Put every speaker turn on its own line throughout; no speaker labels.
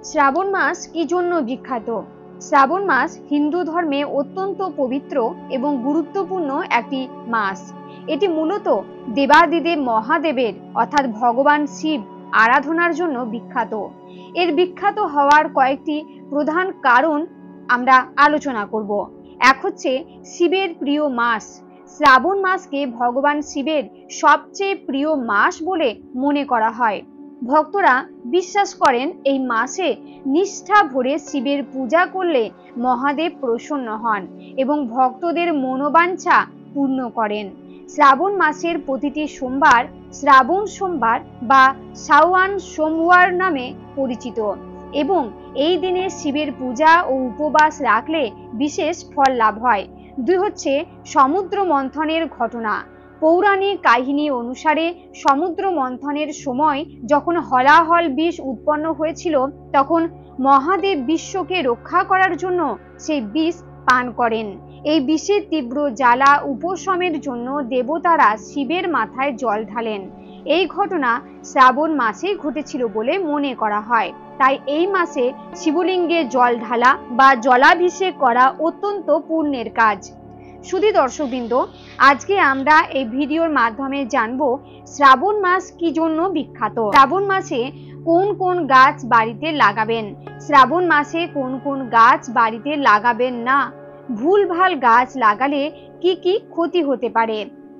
শ্রাবণ মাস কি জন্য বিখ্যাত? শ্রাবণ মাস হিন্দু ধর্মে অত্যন্ত পবিত্র এবং গুরুত্বপূর্ণ একটি মাস। এটি মূলত দেবাদিদেব মহাদেবের অর্থাৎ ভগবান শিব আরাধনার জন্য বিখ্যাত। এর বিখ্যাত হওয়ার কয়েকটি প্রধান কারণ আমরা আলোচনা করব। এক হচ্ছে শিবের প্রিয় মাস। শ্রাবণ মাসকে ভগবান শিবের সবচেয়ে প্রিয় মাস বলে মনে করা হয়। ভক্তরা বিশ্বাস করেন এই মাসে নিষ্ঠা ভরে শিবের পূজা করলে মহাদেব প্রসন্ন হন এবং ভক্তদের মনোবাঞ্ছা পূর্ণ করেন। শ্রাবণ মাসের প্রতিটি সোমবার শ্রাবণ সোমবার বা শাওয়ান সোমবার নামে পরিচিত এবং এই দিনে শিবের পূজা ও উপবাস রাখলে বিশেষ ফল লাভ হয়। দুই হচ্ছে সমুদ্র মন্থনের ঘটনা। পৌরাণিক কাহিনী অনুসারে সমুদ্র মন্থনের সময় যখন হলাহল বিষ উৎপন্ন হয়েছিল, তখন মহাদেব বিশ্বকে রক্ষা করার জন্য সেই বিষ পান করেন। এই বিষের তীব্র জ্বালা উপশমের জন্য দেবতারা শিবের মাথায় জল ঢালেন। এই ঘটনা শ্রাবণ মাসেই ঘটেছিল বলে মনে করা হয়। তাই এই মাসে শিবলিঙ্গে জল ঢালা বা জলাভিষেক করা অত্যন্ত পুণ্যের কাজ। শুধু দর্শকবৃন্দ, আজকে আমরা এই ভিডিওর মাধ্যমে জানবো শ্রাবণ মাস কি জন্য বিখ্যাত, শ্রাবণ মাসে কোন কোন গাছ বাড়িতে লাগাবেন, শ্রাবণ মাসে কোন কোন গাছ বাড়িতে লাগাবেন না, ভুলভাল গাছ লাগালে কি কি ক্ষতি হতে পারে,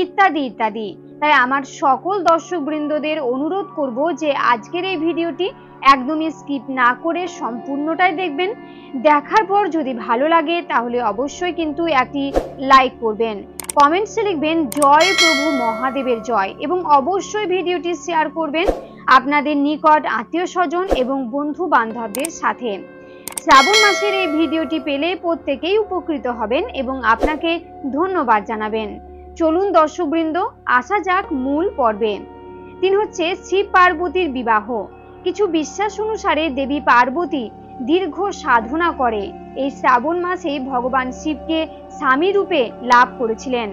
ইত্যাদি ইত্যাদি। তাই আমার সকল দর্শকবৃন্দদের অনুরোধ করব যে আজকের এই ভিডিওটি একদমই স্কিপ না করে সম্পূর্ণটাই দেখবেন। দেখার পর যদি ভালো লাগে তাহলে অবশ্যই কিন্তু একটি লাইক করবেন, কমেন্টসে লিখবেন জয় প্রভু মহাদেবের জয় এবং অবশ্যই ভিডিওটি শেয়ার করবেন আপনাদের নিকট আত্মীয় স্বজন এবং বন্ধু বান্ধবদের সাথে। শ্রাবণ মাসের এই ভিডিওটি পেলে প্রত্যেকেই উপকৃত হবেন এবং আপনাকে ধন্যবাদ জানাবেন। চলুন দর্শকবৃন্দ, আসা যাক মূল পর্বে। 3 হচ্ছে শিব পার্বতীর বিবাহ। কিছু বিশ্বাস অনুসারে দেবী পার্বতী দীর্ঘ সাধনা করে এই শ্রাবণ মাসে ভগবান শিবকে স্বামী রূপে লাভ করেছিলেন।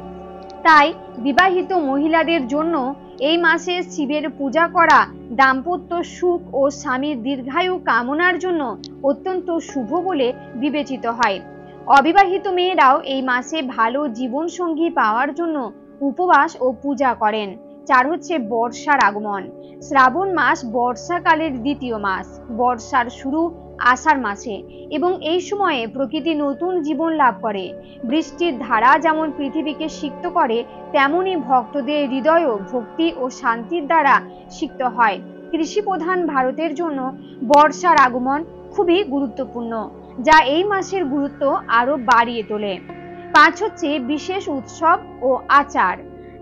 তাই বিবাহিত মহিলাদের জন্য এই মাসে শিবের পূজা করা দাম্পত্য সুখ ও স্বামীর দীর্ঘায়ু কামনার জন্য অত্যন্ত শুভ বলে বিবেচিত হয়। অবিবাহিত মেয়েরাও এই মাসে ভালো জীবনসঙ্গী পাওয়ার জন্য উপবাস ও পূজা করেন। 4 হচ্ছে বর্ষার আগমন। শ্রাবণ মাস বর্ষাকালের দ্বিতীয় মাস। বর্ষার শুরু আষাঢ় মাসে এবং এই সময়ে প্রকৃতি নতুন জীবন লাভ করে। বৃষ্টির ধারা যেমন পৃথিবীকে সিক্ত করে, তেমনি ভক্তদের হৃদয়ও ভক্তি ও শান্তির দ্বারা সিক্ত হয়। কৃষি প্রধান ভারতের জন্য বর্ষার আগমন খুবই গুরুত্বপূর্ণ, যা এই মাসের গুরুত্ব আরো বাড়িয়ে তোলে। 5 হচ্ছে বিশেষ উৎসব ও আচার।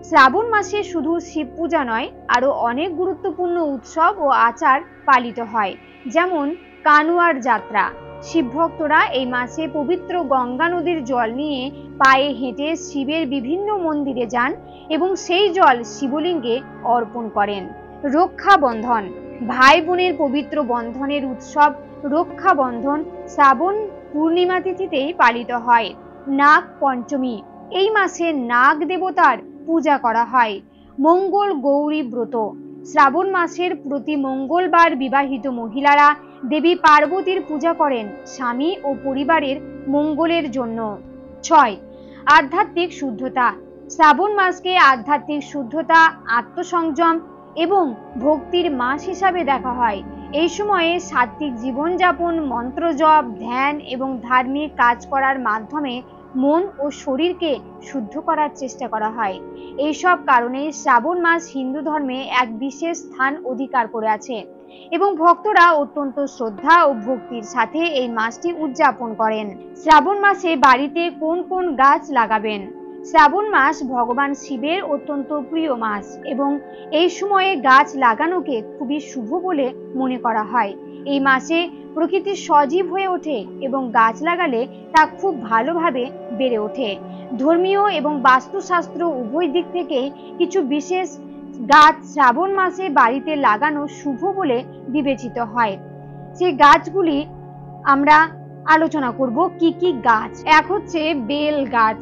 শ্রাবণ মাসে শুধু শিব পূজা নয়, আরো অনেক গুরুত্বপূর্ণ উৎসব ও আচার পালিত হয়, যেমন কানুয়ার যাত্রা। শিব ভক্তরা এই মাসে পবিত্র গঙ্গা নদীর জল নিয়ে পায়ে হেঁটে শিবের বিভিন্ন মন্দিরে যান এবং সেই জল শিবলিঙ্গে অর্পণ করেন। রক্ষাবন্ধন, ভাই বোনের পবিত্র বন্ধনের উৎসব রক্ষাবন্ধন শ্রাবণ পূর্ণিমা তিথিতেই পালিত হয়। নাগ পঞ্চমী, এই মাসে নাগ দেবতার পূজা করা হয়। মঙ্গল গৌরী ব্রত, শ্রাবণ মাসের প্রতি মঙ্গলবার বিবাহিত মহিলারা দেবী পার্বতীর পূজা করেন স্বামী ও পরিবারের মঙ্গলের জন্য। 6 আধ্যাত্মিক শুদ্ধতা। শ্রাবণ মাসকে আধ্যাত্মিক শুদ্ধতা, আত্মসংযম এবং ভক্তির মাস হিসাবে দেখা হয়। এই সময়ে সাত্ত্বিক জীবনযাপন, মন্ত্র জপ, ধ্যান এবং ধার্মিক কাজ করার মাধ্যমে মন ও শরীরকে শুদ্ধ করার চেষ্টা করা হয়। এইসব কারণে শ্রাবণ মাস হিন্দু ধর্মে এক বিশেষ স্থান অধিকার করে আছে এবং ভক্তরা অত্যন্ত শ্রদ্ধা ও ভক্তির সাথে এই মাসটি উদযাপন করেন। শ্রাবণ মাসে বাড়িতে কোন কোন গাছ লাগাবেন? শ্রাবণ মাস ভগবান শিবের অত্যন্ত প্রিয় মাস এবং এই সময়ে গাছ লাগানোকে খুবই শুভ বলে মনে করা হয়। এই মাসে প্রকৃতি সজীব হয়ে ওঠে এবং গাছ লাগালে তা খুব ভালোভাবে বেড়ে ওঠে। ধর্মীয় এবং বাস্তুশাস্ত্র উভয় দিক থেকেই কিছু বিশেষ গাছ শ্রাবণ মাসে বাড়িতে লাগানো শুভ বলে বিবেচিত হয়। সেই গাছগুলি আমরা আলোচনা করব কি কি গাছ। 1 হচ্ছে বেল গাছ।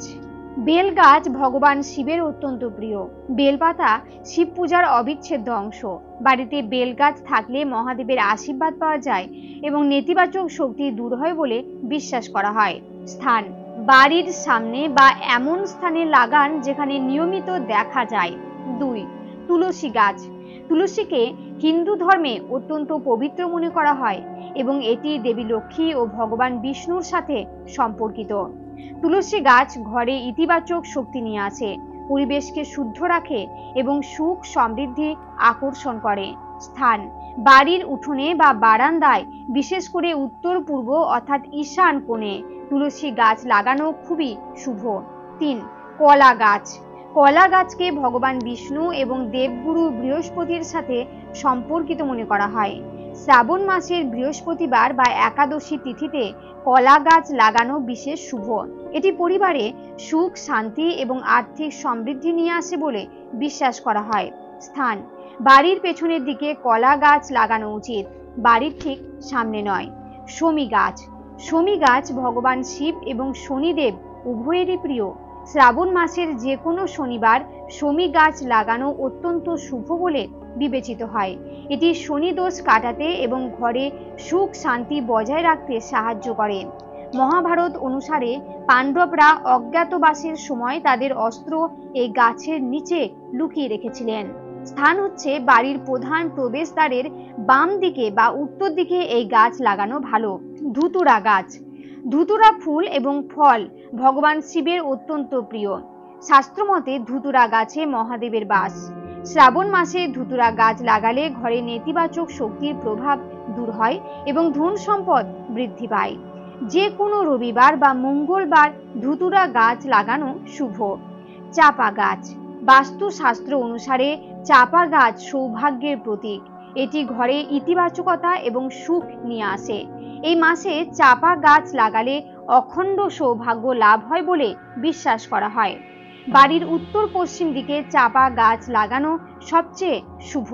বেল গাছ ভগবান শিবের অত্যন্ত প্রিয়। বেলপাতা শিব পূজার অবিচ্ছেদ্য অংশ। বাড়িতে বেল গাছ থাকলে মহাদেবের আশীর্বাদ পাওয়া যায় এবং নেতিবাচক শক্তি দূর হয় বলে বিশ্বাস করা হয়। স্থান: বাড়ির সামনে বা এমন স্থানে লাগান যেখানে নিয়মিত দেখা যায়। 2. তুলসী গাছ। তুলসীকে হিন্দু ধর্মে অত্যন্ত পবিত্র মনে করা হয় এবং এটি দেবী লক্ষ্মী ও ভগবান বিষ্ণুর সাথে সম্পর্কিত। তুলসী গাছ ঘরে ইতিবাচক শক্তি নিয়ে আসে, পরিবেশকে শুদ্ধ রাখে এবং সুখ সমৃদ্ধি আকর্ষণ করে। স্থান: বাড়ির উঠোনে বা বারান্দায়, বিশেষ করে উত্তর পূর্ব অর্থাৎ ঈশান কোণে তুলসী গাছ লাগানো খুবই শুভ। 3. কলা গাছ। কলা গাছকে ভগবান বিষ্ণু এবং দেবগুরু বৃহস্পতির সাথে সম্পর্কিত মনে করা হয়। শ্রাবণ মাসের বৃহস্পতিবার বা একাদশী তিথিতে কলা গাছ লাগানো বিশেষ শুভ। এটি পরিবারে সুখ, শান্তি এবং আর্থিক সমৃদ্ধি নিয়ে আসে বলে বিশ্বাস করা হয়। স্থান: বাড়ির পেছনের দিকে কলা গাছ লাগানো উচিত, বাড়ির ঠিক সামনে নয়। শমী গাছ। শমী গাছ ভগবান শিব এবং শনিদেব উভয়েরই প্রিয়। শ্রাবণ মাসের যে কোনো শনিবার শমী গাছ লাগানো অত্যন্ত শুভ বলে বিবেচিত হয়। এটি শনি দোষ কাটাতে এবং ঘরে সুখ শান্তি বজায় রাখতে সাহায্য করে। মহাভারত অনুসারে পাণ্ডবরা অজ্ঞাতবাসের সময় তাদের অস্ত্র এই গাছের নিচে লুকিয়ে রেখেছিলেন। স্থান হচ্ছে বাড়ির প্রধান প্রবেশদ্বারের বাম দিকে বা উত্তর দিকে এই গাছ লাগানো ভালো। ধুতুরা গাছ। ধুতুরা ফুল এবং ফল ভগবান শিবের অত্যন্ত প্রিয়। শাস্ত্রমতে ধুতুরা গাছে মহাদেবের বাস। শ্রাবণ মাসে ধুতুরা গাছ লাগালে ঘরে নেতিবাচক শক্তির প্রভাব দূর হয় এবং ধন সম্পদ বৃদ্ধি পায়। যে কোনো রবিবার বা মঙ্গলবার ধুতুরা গাছ লাগানো শুভ। চাপা গাছ। বাস্তুশাস্ত্র অনুসারে চাপা গাছ সৌভাগ্যের প্রতীক। এটি ঘরে ইতিবাচকতা এবং সুখ নিয়ে আসে। এই মাসে চাপা গাছ লাগালে অখণ্ড সৌভাগ্য লাভ হয় বলে বিশ্বাস করা হয়। বাড়ির উত্তর পশ্চিম দিকে চাপা গাছ লাগানো সবচেয়ে শুভ।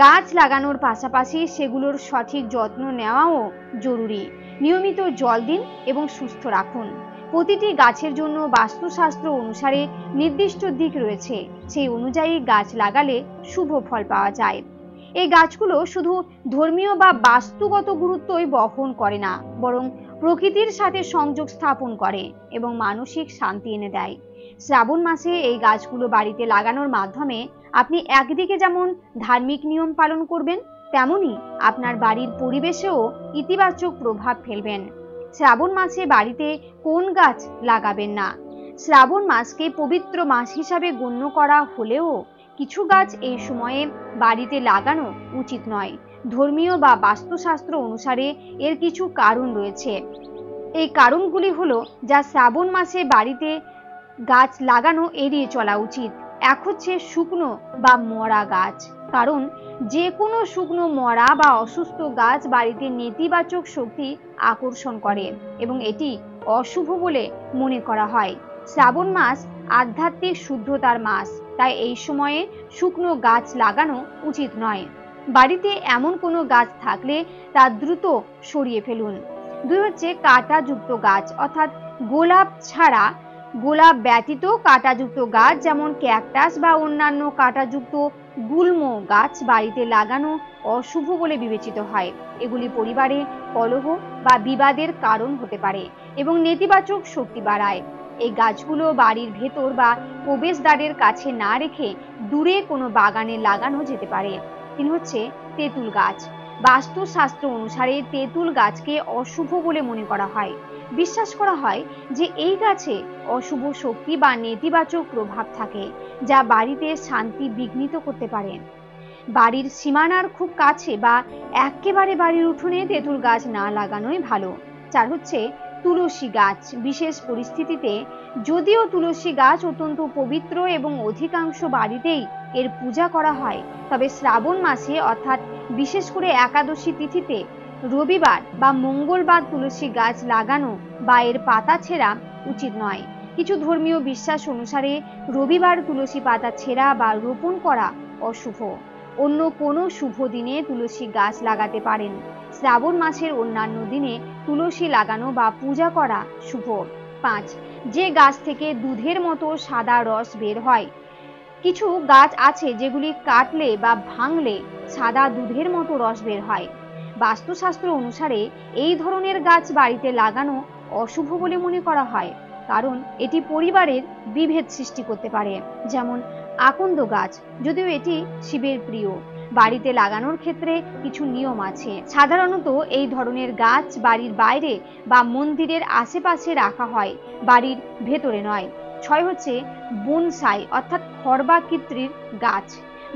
গাছ লাগানোর পাশাপাশি সেগুলোর সঠিক যত্ন নেওয়াও জরুরি। নিয়মিত জল দিন এবং সুস্থ রাখুন। প্রতিটি গাছের জন্য বাস্তুশাস্ত্র অনুসারে নির্দিষ্ট দিক রয়েছে, সেই অনুযায়ী গাছ লাগালে শুভ ফল পাওয়া যায়। এই গাছগুলো শুধু ধর্মীয় বা বাস্তুগত গুরুত্বই বহন করে না, বরং প্রকৃতির সাথে সংযোগ স্থাপন করে এবং মানসিক শান্তি এনে দেয়। শ্রাবণ মাসে এই গাছগুলো বাড়িতে লাগানোর মাধ্যমে আপনি একদিকে যেমন ধার্মিক নিয়ম পালন করবেন, তেমনি আপনার বাড়ির পরিবেশেও ইতিবাচক প্রভাব ফেলবেন। শ্রাবণ মাসে বাড়িতে কোন গাছ লাগাবেন না? শ্রাবণ মাসকে পবিত্র মাস হিসাবে গণ্য করা হলেও কিছু গাছ এই সময়ে বাড়িতে লাগানো উচিত নয়। ধর্মীয় বা বাস্তুশাস্ত্র অনুসারে এর কিছু কারণ রয়েছে। এই কারণগুলি হলো যা শ্রাবণ মাসে বাড়িতে গাছ লাগানো এড়িয়ে চলা উচিত। এক হচ্ছে শুকনো বা মরা গাছ, কারণ যে কোনো শুকনো মরা বা অসুস্থ গাছ বাড়িতে নেতিবাচক শক্তি আকর্ষণ করে এবং এটি অশুভ বলে মনে করা হয়। শ্রাবণ মাস আধ্যাত্মিক শুদ্ধতার মাস, তাই এই সময়ে শুকনো গাছ লাগানো উচিত নয়। বাড়িতে এমন কোনো গাছ থাকলে তা দ্রুত সরিয়ে ফেলুন। 2 হচ্ছে কাঁটাযুক্ত গাছ, অর্থাৎ গোলাপ ছাড়া গোলাপ ব্যতীত কাঁটাযুক্ত গাছ যেমন ক্যাকটাস বা অন্যান্য কাঁটাযুক্ত গুল্ম গাছ বাড়িতে লাগানো অশুভ বলে বিবেচিত হয়। এগুলি পরিবারে কলহ বা বিবাদের কারণ হতে পারে এবং নেতিবাচক শক্তি বাড়ায়। এই গাছগুলো বাড়ির ভেতর বা প্রবেশদ্বারের কাছে না রেখে দূরে কোনো বাগানে লাগানো যেতে পারে। 3 হচ্ছে তেঁতুল গাছ। বাস্তুশাস্ত্র অনুসারে তেঁতুল গাছকে অশুভ বলে মনে করা হয়। বিশ্বাস করা হয় যে এই গাছে অশুভ শক্তি বা নেতিবাচক প্রভাব থাকে, যা বাড়িতে শান্তি বিঘ্নিত করতে পারে। বাড়ির সীমানার খুব কাছে বা একেবারে বাড়ির উঠোনে তেঁতুল গাছ না লাগানোই ভালো। 4 হচ্ছে তুলসী গাছ। বিশেষ পরিস্থিতিতে যদিও তুলসী গাছ অত্যন্ত পবিত্র এবং অধিকাংশ বাড়িতেই এর পূজা করা হয়, তবে শ্রাবণ মাসে অর্থাৎ বিশেষ করে একাদশী তিথিতে রবিবার বা মঙ্গলবার তুলসী গাছ লাগানো বা এর পাতা ছেঁড়া উচিত নয়। কিছু ধর্মীয় বিশ্বাস অনুসারে রবিবার তুলসী পাতা ছেঁড়া বা রোপণ করা অশুভ। অন্য কোনো শুভ দিনে তুলসী গাছ লাগাতে পারেন। শ্রাবণ মাসের অন্যান্য দিনে তুলসী লাগানো বা পূজা করা শুভ। 5, যে গাছ থেকে দুধের মতো সাদা রস বের হয়। কিছু গাছ আছে যেগুলি কাটলে বা ভাঙলে সাদা দুধের মতো রস বের হয়। বাস্তুশাস্ত্র অনুসারে এই ধরনের গাছ বাড়িতে লাগানো অশুভ বলে মনে করা হয়, কারণ এটি পরিবারের বিভেদ সৃষ্টি করতে পারে। যেমন আকন্দ গাছ, যদিও এটি শিবের প্রিয়, বাড়িতে লাগানোর ক্ষেত্রে কিছু নিয়ম আছে। সাধারণত এই ধরনের গাছ বাড়ির বাইরে বা মন্দিরের আশেপাশে রাখা হয়, বাড়ির ভেতরে নয়। 6 হচ্ছে বনসাই অর্থাৎ খর্বাকৃতির গাছ।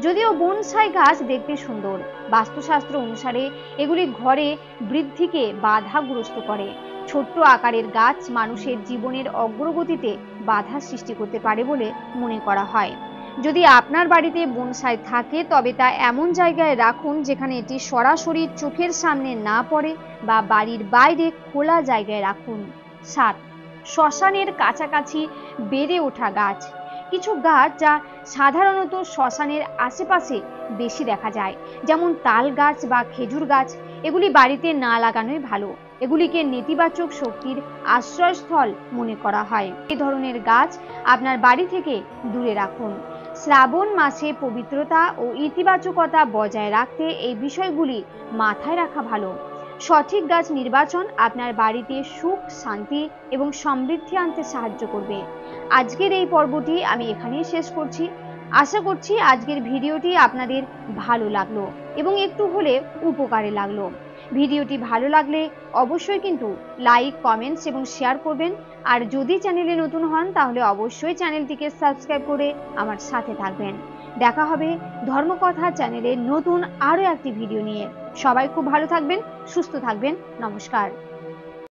যদিও বনসাই গাছ দেখতে সুন্দর, বাস্তুশাস্ত্র অনুসারে এগুলি ঘরে বৃদ্ধিকে বাধাগ্রস্ত করে। ছোট্ট আকারের গাছ মানুষের জীবনের অগ্রগতিতে বাধা সৃষ্টি করতে পারে বলে মনে করা হয়। যদি আপনার বাড়িতে বনসাই থাকে তবে তা এমন জায়গায় রাখুন যেখানে এটি সরাসরি চোখের সামনে না পড়ে, বা বাড়ির বাইরে খোলা জায়গায় রাখুন। 7, শ্মশানের কাছাকাছি বেড়ে ওঠা গাছ। কিছু গাছ যা সাধারণত শ্মশানের আশেপাশে বেশি দেখা যায়, যেমন তাল গাছ বা খেজুর গাছ, এগুলি বাড়িতে না লাগানোই ভালো। এগুলিকে নেতিবাচক শক্তির আশ্রয়স্থল মনে করা হয়। এই ধরনের গাছ আপনার বাড়ি থেকে দূরে রাখুন। শ্রাবণ মাসে পবিত্রতা ও ইতিবাচকতা বজায় রাখতে এই বিষয়গুলি মাথায় রাখা ভালো। সঠিক গাছ নির্বাচন আপনার বাড়িতে সুখ, শান্তি এবং সমৃদ্ধি আনতে সাহায্য করবে। আজকের এই পর্বটি আমি এখানেই শেষ করছি। আশা করছি আজকের ভিডিওটি আপনাদের ভালো লাগলো এবং একটু হলে উপকারে লাগলো। ভিডিওটি ভালো লাগলে অবশ্যই কিন্তু লাইক, কমেন্টস এবং শেয়ার করবেন। আর যদি চ্যানেলে নতুন হন তাহলে অবশ্যই চ্যানেলটিকে সাবস্ক্রাইব করে আমার সাথে থাকবেন। দেখা হবে ধর্মকথা চ্যানেলের নতুন আরো একটি ভিডিও নিয়ে। সবাই খুব ভালো থাকবেন, সুস্থ থাকবেন। নমস্কার।